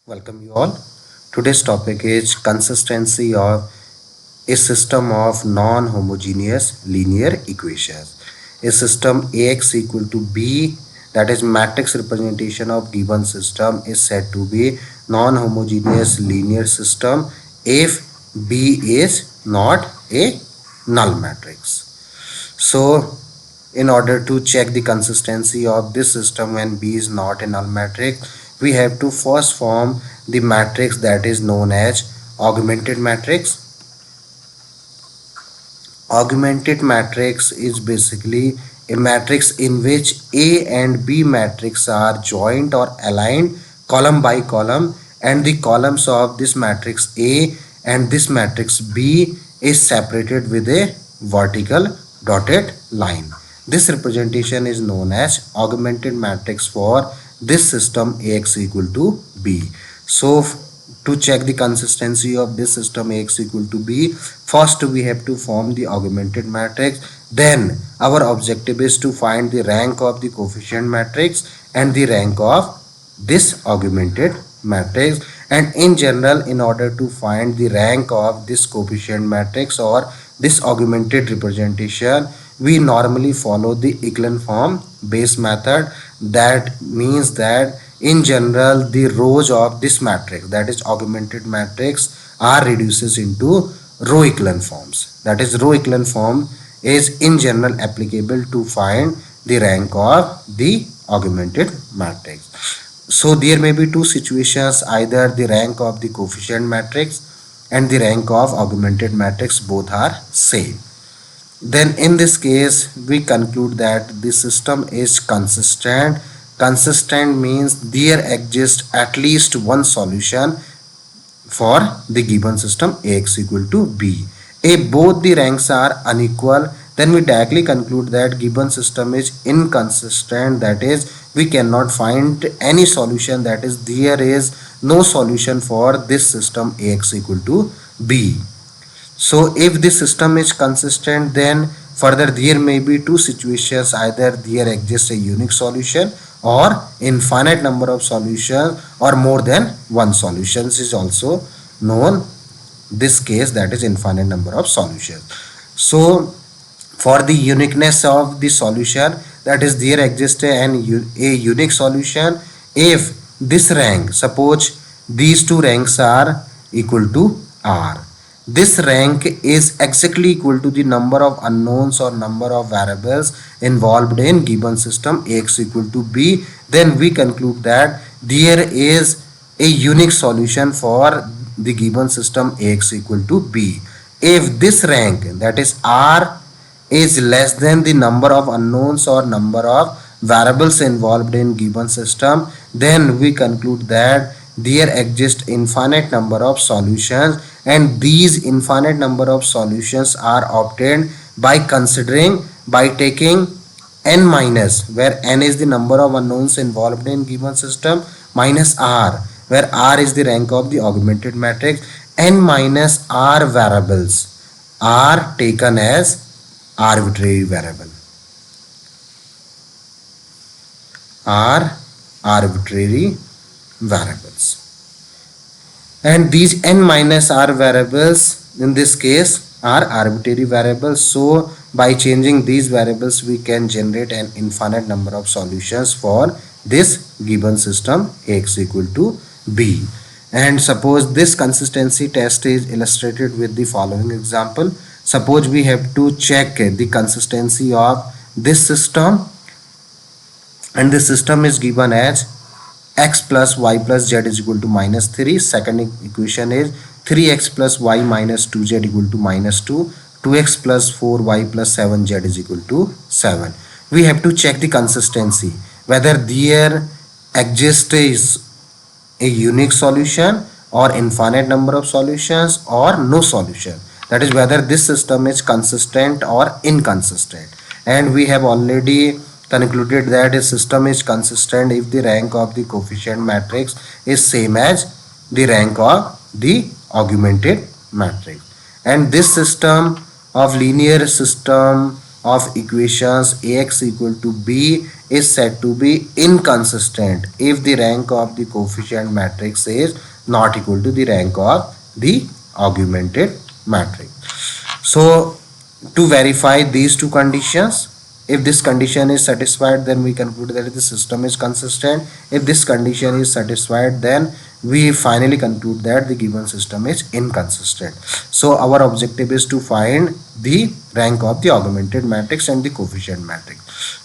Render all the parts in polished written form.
Welcome you all. Today's topic is consistency of a system of non-homogeneous linear equations. A system Ax equal to B, that is matrix representation of given system, is said to be non-homogeneous linear system if B is not a null matrix. So in order to check the consistency of this system when B is not a null matrix, we have to first form the matrix that is known as augmented matrix. Augmented matrix is basically a matrix in which A and B matrix are joined or aligned column by column, and the columns of this matrix A and this matrix B is separated with a vertical dotted line. This representation is known as augmented matrix for this system Ax equal to B. So to check the consistency of this system Ax equal to B, first we have to form the augmented matrix. Then our objective is to find the rank of the coefficient matrix and the rank of this augmented matrix. And in general, in order to find the rank of this coefficient matrix or this augmented representation, we normally follow the echelon form base method. That means that in general the rows of this matrix, that is augmented matrix, are reduces into row echelon forms. That is, row echelon form is in general applicable to find the rank of the augmented matrix. So there may be two situations: either the rank of the coefficient matrix and the rank of augmented matrix both are same. Then in this case we conclude that the system is consistent. Consistent means there exists at least one solution for the given system Ax equal to B. If both the ranks are unequal, then we directly conclude that given system is inconsistent, that is we cannot find any solution, that is there is no solution for this system Ax equal to B. So if the system is consistent, then further there may be two situations: either there exists a unique solution or infinite number of solutions, or more than one solutions is also known. This case, that is infinite number of solutions. So for the uniqueness of the solution, that is there exists a unique solution if this rank, suppose these two ranks are equal to R. This rank is exactly equal to the number of unknowns or number of variables involved in given system Ax equal to B. Then we conclude that there is a unique solution for the given system Ax equal to B. If this rank, that is R, is less than the number of unknowns or number of variables involved in given system, then we conclude that there exist infinite number of solutions, and these infinite number of solutions are obtained by taking n minus, where n is the number of unknowns involved in given system, minus R, where R is the rank of the augmented matrix. N minus R variables are taken as arbitrary variable, are arbitrary variables. And these n minus r variables in this case are arbitrary variables. So by changing these variables we can generate an infinite number of solutions for this given system Ax equal to B. And suppose this consistency test is illustrated with the following example. Suppose we have to check the consistency of this system, and the system is given as x plus y plus z is equal to minus 3. Second equation is 3x plus y minus 2z equal to minus 2. 2x plus 4y plus 7z is equal to 7. We have to check the consistency, whether there exists a unique solution or infinite number of solutions or no solution. That is whether this system is consistent or inconsistent. And we have already concluded that a system is consistent if the rank of the coefficient matrix is same as the rank of the augmented matrix. And this system of linear system of equations Ax equal to B is said to be inconsistent if the rank of the coefficient matrix is not equal to the rank of the augmented matrix. So to verify these two conditions, if this condition is satisfied, then we conclude that the system is consistent. If this condition is satisfied, then we finally conclude that the given system is inconsistent. So our objective is to find the rank of the augmented matrix and the coefficient matrix.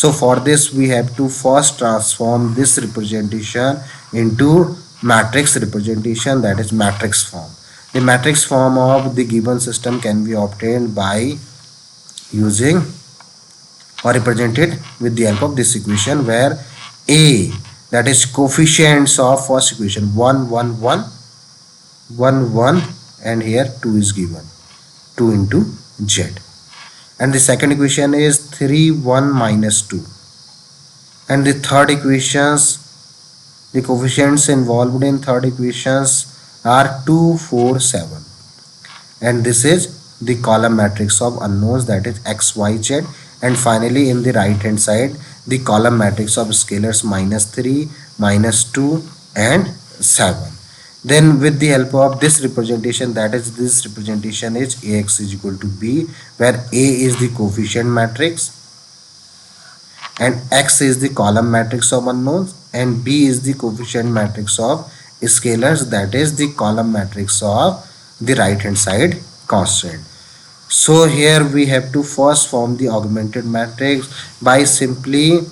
So for this we have to first transform this representation into matrix representation, that is matrix form. The matrix form of the given system can be obtained by using or represented with the help of this equation, where A, that is coefficients of first equation 1 1 1 1 1, and here 2 is given, 2 into z, and the second equation is 3 1 minus 2, and the third equations, the coefficients involved in third equations are 2 4 7, and this is the column matrix of unknowns, that is x y z, and finally in the right hand side the column matrix of scalars -3 -2 and 7. Then with the help of this representation, that is this representation is Ax is equal to B, where A is the coefficient matrix and X is the column matrix of unknowns and B is the coefficient matrix of scalars, that is the column matrix of the right hand side constant. So here we have to first form the augmented matrix by simply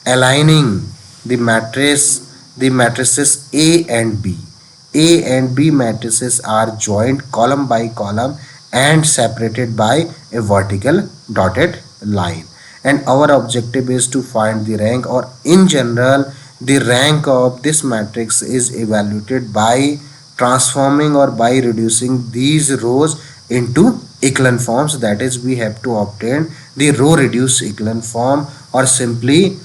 aligning the matrices A and B. A and B matrices are joined column by column and separated by a vertical dotted line. And our objective is to find the rank, or in general the rank of this matrix is evaluated by transforming or by reducing these rows into echelon forms, that is we have to obtain the row reduced echelon form, or simply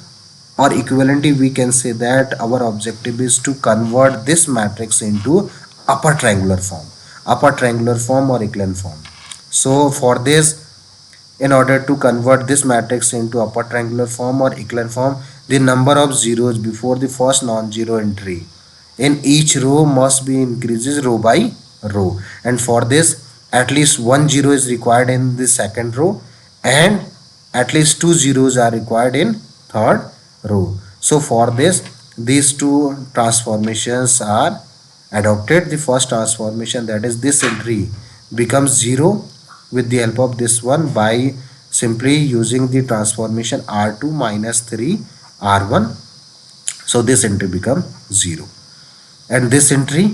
or equivalently we can say that our objective is to convert this matrix into upper triangular form or echelon form. So for this, in order to convert this matrix into upper triangular form or echelon form, the number of zeros before the first non-zero entry in each row must be increases row by row, and for this at least one zero is required in the second row and at least two zeros are required in third row. So for this these two transformations are adopted. The first transformation, that is this entry becomes 0 with the help of this one by simply using the transformation r2 minus 3 r1. So this entry becomes 0 and this entry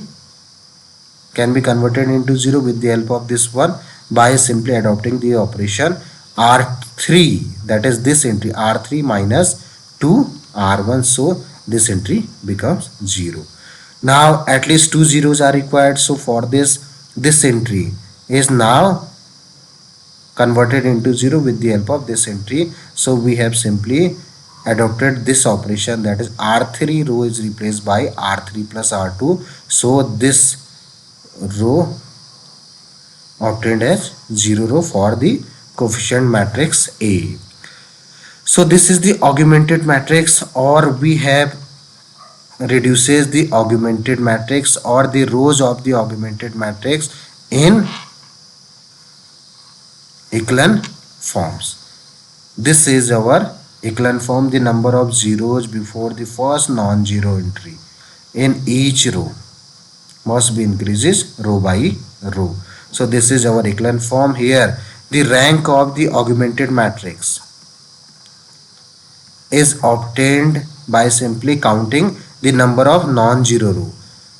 can be converted into 0 with the help of this one by simply adopting the operation r3, that is this entry r3 minus 2 r1. So this entry becomes 0. Now at least two zeros are required, so for this entry is now converted into 0 with the help of this entry. So we have simply adopted this operation, that is r3 row is replaced by r3 plus r2. So this row obtained as 0 row for the coefficient matrix A. So this is the augmented matrix, or we have reduces the augmented matrix or the rows of the augmented matrix in echelon forms. This is our echelon form. The number of zeros before the first non-zero entry in each row must be increases row by row. So this is our echelon form. Here the rank of the augmented matrix is obtained by simply counting the number of non-zero row.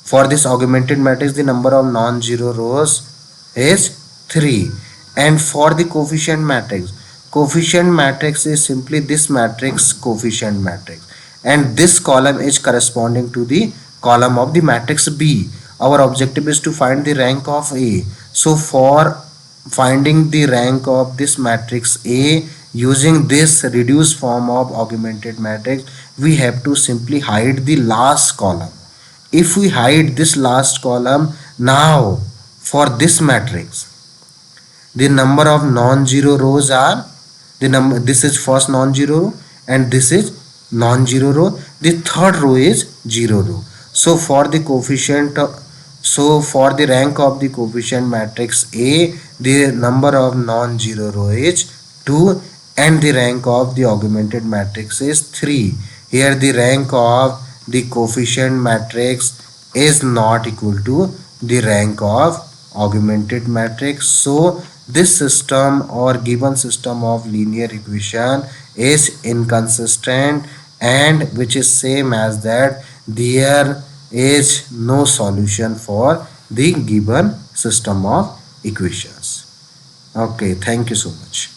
For this augmented matrix the number of non-zero rows is 3, and for the coefficient matrix is simply this matrix coefficient matrix, and this column is corresponding to the column of the matrix B. Our objective is to find the rank of A. So for finding the rank of this matrix A using this reduced form of augmented matrix, we have to simply hide the last column. If we hide this last column, now for this matrix the number of non-zero rows are The number, this is first non-zero row and this is non-zero row. The third row is zero row. So for the coefficient, so for the rank of the coefficient matrix A, the number of non-zero row is 2 and the rank of the augmented matrix is 3. Here the rank of the coefficient matrix is not equal to the rank of augmented matrix. So this system or given system of linear equation is inconsistent, and which is same as that there is no solution for the given system of equations. Okay, thank you so much.